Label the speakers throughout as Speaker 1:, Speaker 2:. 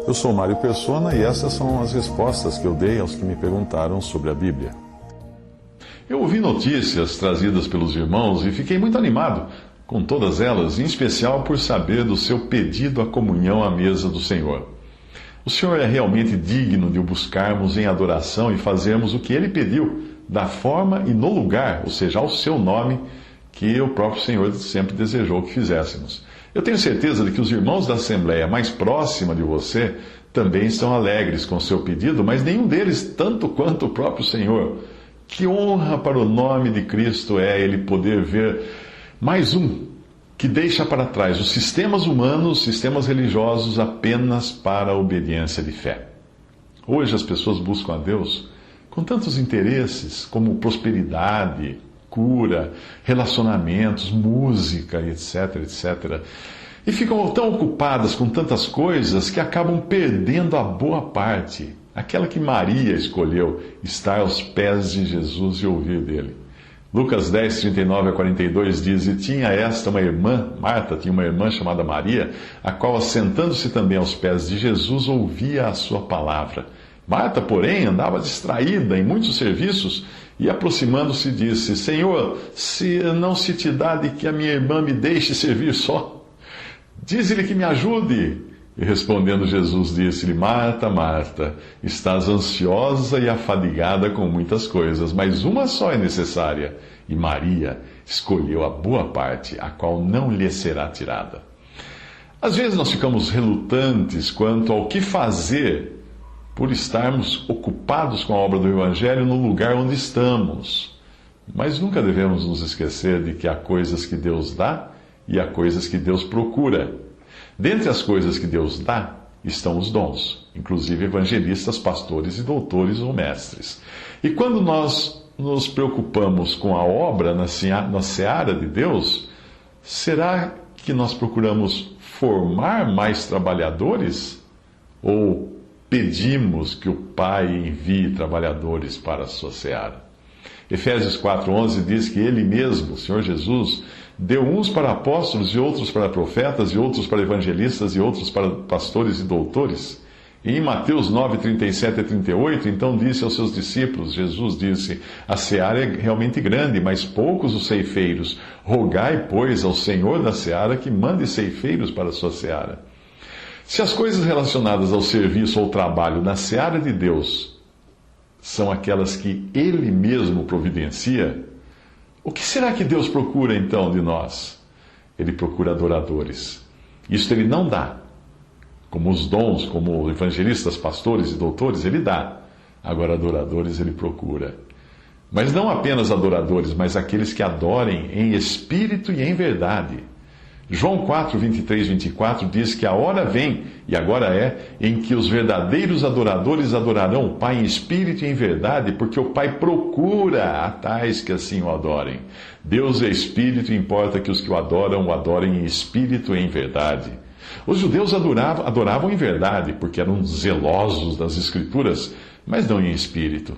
Speaker 1: Eu sou Mário Persona e essas são as respostas que eu dei aos que me perguntaram sobre a Bíblia. Eu ouvi notícias trazidas pelos irmãos e fiquei muito animado com todas elas, em especial por saber do seu pedido à comunhão à mesa do Senhor. O Senhor é realmente digno de o buscarmos em adoração e fazermos o que Ele pediu, da forma e no lugar, ou seja, ao seu nome, que o próprio Senhor sempre desejou que fizéssemos. Eu tenho certeza de que os irmãos da Assembleia mais próxima de você também estão alegres com o seu pedido, mas nenhum deles tanto quanto o próprio Senhor. Que honra para o nome de Cristo é Ele poder ver mais um que deixa para trás os sistemas humanos, sistemas religiosos apenas para a obediência de fé. Hoje as pessoas buscam a Deus com tantos interesses como prosperidade, cura, relacionamentos, música, etc, etc. E ficam tão ocupadas com tantas coisas que acabam perdendo a boa parte, aquela que Maria escolheu, estar aos pés de Jesus e ouvir dele. Lucas 10, 39 a 42 diz: E tinha esta uma irmã, Marta tinha uma irmã chamada Maria, a qual, assentando-se também aos pés de Jesus, ouvia a sua palavra. Marta, porém, andava distraída em muitos serviços e, aproximando-se, disse: Senhor, se não se te dá de que a minha irmã me deixe servir só, dize-lhe que me ajude. E respondendo Jesus, disse-lhe: Marta, Marta, estás ansiosa e afadigada com muitas coisas, mas uma só é necessária, e Maria escolheu a boa parte, a qual não lhe será tirada. Às vezes nós ficamos relutantes quanto ao que fazer por estarmos ocupados com a obra do Evangelho no lugar onde estamos. Mas nunca devemos nos esquecer de que há coisas que Deus dá e há coisas que Deus procura. Dentre as coisas que Deus dá estão os dons, inclusive evangelistas, pastores e doutores ou mestres. E quando nós nos preocupamos com a obra na seara de Deus, será que nós procuramos formar mais trabalhadores? Ou pedimos que o Pai envie trabalhadores para a sua seara? Efésios 4,11 diz que Ele mesmo, o Senhor Jesus, deu uns para apóstolos, e outros para profetas, e outros para evangelistas, e outros para pastores e doutores. E em Mateus 9, 37 a 38, então disse aos seus discípulos, Jesus disse: A seara é realmente grande, mas poucos os ceifeiros. Rogai, pois, ao Senhor da seara que mande ceifeiros para a sua seara. Se as coisas relacionadas ao serviço ou trabalho na seara de Deus são aquelas que Ele mesmo providencia, o que será que Deus procura então de nós? Ele procura adoradores. Isto Ele não dá. Como os dons, como evangelistas, pastores e doutores, Ele dá. Agora, adoradores Ele procura. Mas não apenas adoradores, mas aqueles que adorem em espírito e em verdade. João 4, 23, 24 diz que a hora vem, e agora é, em que os verdadeiros adoradores adorarão o Pai em espírito e em verdade, porque o Pai procura a tais que assim o adorem. Deus é espírito e importa que os que o adorem em espírito e em verdade. Os judeus adoravam em verdade, porque eram zelosos das Escrituras, mas não em espírito.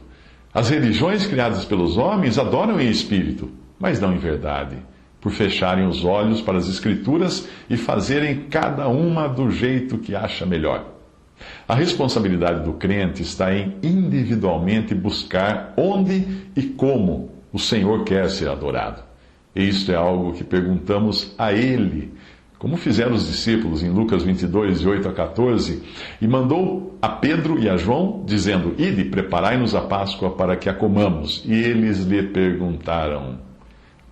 Speaker 1: As religiões criadas pelos homens adoram em espírito, mas não em verdade, por fecharem os olhos para as Escrituras e fazerem cada uma do jeito que acha melhor. A responsabilidade do crente está em individualmente buscar onde e como o Senhor quer ser adorado. E isto é algo que perguntamos a Ele, como fizeram os discípulos em Lucas 22, de 8 a 14, e mandou a Pedro e a João, dizendo: Ide, preparai-nos a Páscoa para que a comamos. E eles lhe perguntaram: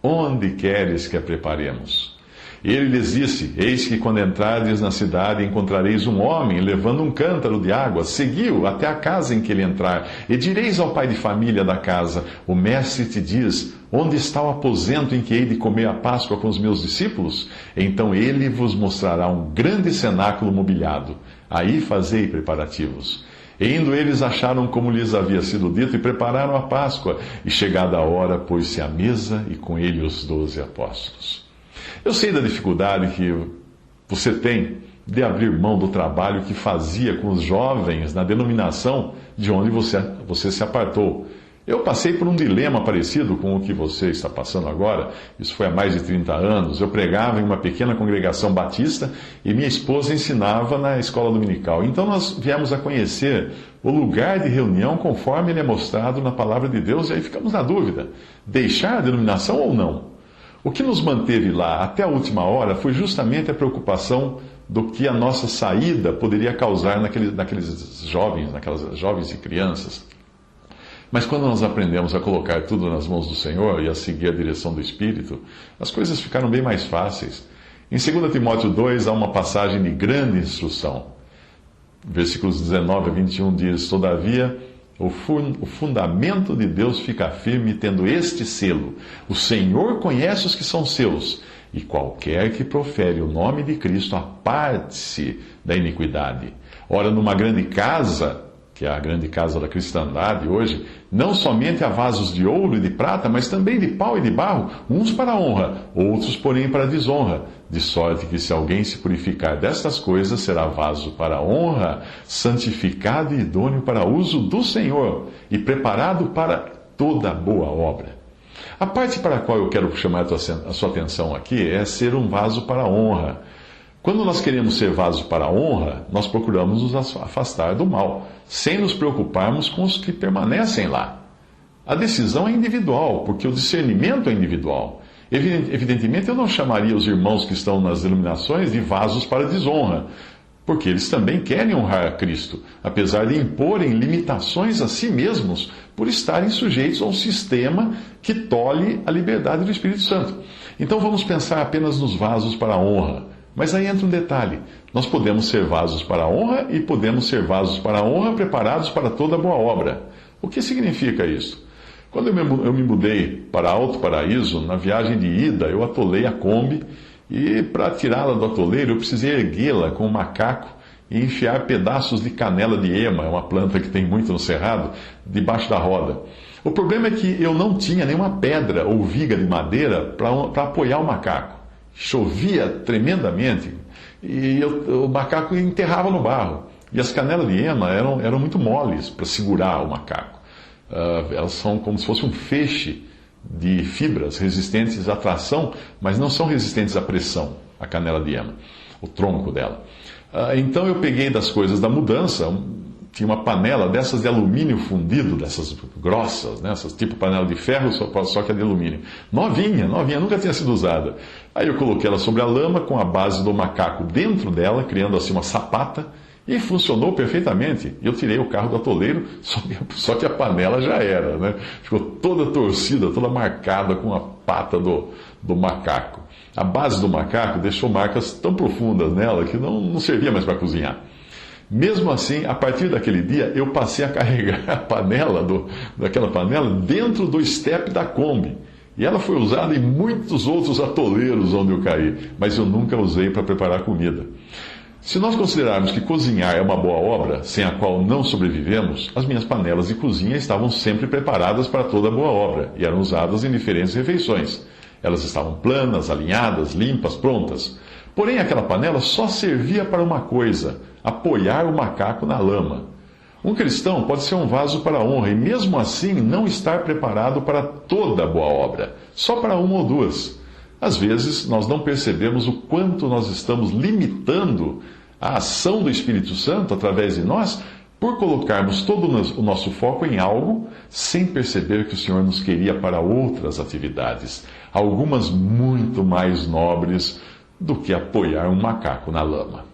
Speaker 1: Onde queres que a preparemos? Ele lhes disse: Eis que quando entrardes na cidade encontrareis um homem levando um cântaro de água. Segui-o até a casa em que ele entrar. E direis ao pai de família da casa: O mestre te diz: Onde está o aposento em que hei de comer a Páscoa com os meus discípulos? Então ele vos mostrará um grande cenáculo mobiliado. Aí fazei preparativos. E indo eles acharam como lhes havia sido dito e prepararam a Páscoa. E chegada a hora, pôs-se à mesa e com ele os 12 apóstolos. Eu sei da dificuldade que você tem de abrir mão do trabalho que fazia com os jovens na denominação de onde você se apartou. Eu passei por um dilema parecido com o que você está passando agora. Isso foi há mais de 30 anos. Eu pregava em uma pequena congregação batista e minha esposa ensinava na escola dominical. Então nós viemos a conhecer o lugar de reunião conforme ele é mostrado na palavra de Deus e aí ficamos na dúvida: deixar a denominação ou não? O que nos manteve lá até a última hora foi justamente a preocupação do que a nossa saída poderia causar naquelas jovens e crianças. Mas quando nós aprendemos a colocar tudo nas mãos do Senhor e a seguir a direção do Espírito, as coisas ficaram bem mais fáceis. Em 2 Timóteo 2 há uma passagem de grande instrução. Versículos 19 a 21 diz: Todavia, o fundamento de Deus fica firme, tendo este selo: o Senhor conhece os que são seus, e qualquer que profere o nome de Cristo aparte-se da iniquidade. Ora, numa grande casa, que é a grande casa da cristandade hoje, não somente há vasos de ouro e de prata, mas também de pau e de barro, uns para a honra, outros, porém, para a desonra. De sorte que, se alguém se purificar destas coisas, será vaso para a honra, santificado e idôneo para uso do Senhor, e preparado para toda boa obra. A parte para a qual eu quero chamar a sua atenção aqui é ser um vaso para a honra. Quando nós queremos ser vaso para a honra, nós procuramos nos afastar do mal, sem nos preocuparmos com os que permanecem lá. A decisão é individual, porque o discernimento é individual. Evidentemente, eu não chamaria os irmãos que estão nas iluminações de vasos para desonra, porque eles também querem honrar a Cristo, apesar de imporem limitações a si mesmos por estarem sujeitos a um sistema que tolhe a liberdade do Espírito Santo. Então vamos pensar apenas nos vasos para a honra. Mas aí entra um detalhe: nós podemos ser vasos para a honra e podemos ser vasos para a honra preparados para toda boa obra. O que significa isso? Quando eu me mudei para Alto Paraíso, na viagem de ida, eu atolei a Kombi e, para tirá-la do atoleiro, eu precisei erguê-la com um macaco e enfiar pedaços de canela de ema, é uma planta que tem muito no Cerrado, debaixo da roda. O problema é que eu não tinha nenhuma pedra ou viga de madeira para apoiar o macaco. Chovia tremendamente e o macaco enterrava no barro. E as canelas de ema eram muito moles para segurar o macaco. Elas são como se fosse um feixe de fibras resistentes à tração, mas não são resistentes à pressão, a canela de ema, o tronco dela. Então eu peguei das coisas da mudança, tinha uma panela dessas de alumínio fundido, dessas grossas, né? Essas tipo panela de ferro, só que é de alumínio. Novinha, nunca tinha sido usada. Aí eu coloquei ela sobre a lama com a base do macaco dentro dela, criando assim uma sapata, e funcionou perfeitamente. Eu tirei o carro do atoleiro, só que a panela já era, né? Ficou toda torcida, toda marcada com a pata do macaco. A base do macaco deixou marcas tão profundas nela que não servia mais para cozinhar. Mesmo assim, a partir daquele dia, eu passei a carregar a panela, daquela panela, dentro do estepe da Kombi. E ela foi usada em muitos outros atoleiros onde eu caí, mas eu nunca usei para preparar comida. Se nós considerarmos que cozinhar é uma boa obra, sem a qual não sobrevivemos, as minhas panelas de cozinha estavam sempre preparadas para toda boa obra e eram usadas em diferentes refeições. Elas estavam planas, alinhadas, limpas, prontas. Porém, aquela panela só servia para uma coisa: apoiar o macaco na lama. Um cristão pode ser um vaso para a honra e, mesmo assim, não estar preparado para toda boa obra, só para uma ou duas. Às vezes, nós não percebemos o quanto nós estamos limitando a ação do Espírito Santo através de nós por colocarmos todo o nosso foco em algo sem perceber que o Senhor nos queria para outras atividades, algumas muito mais nobres do que apoiar um macaco na lama.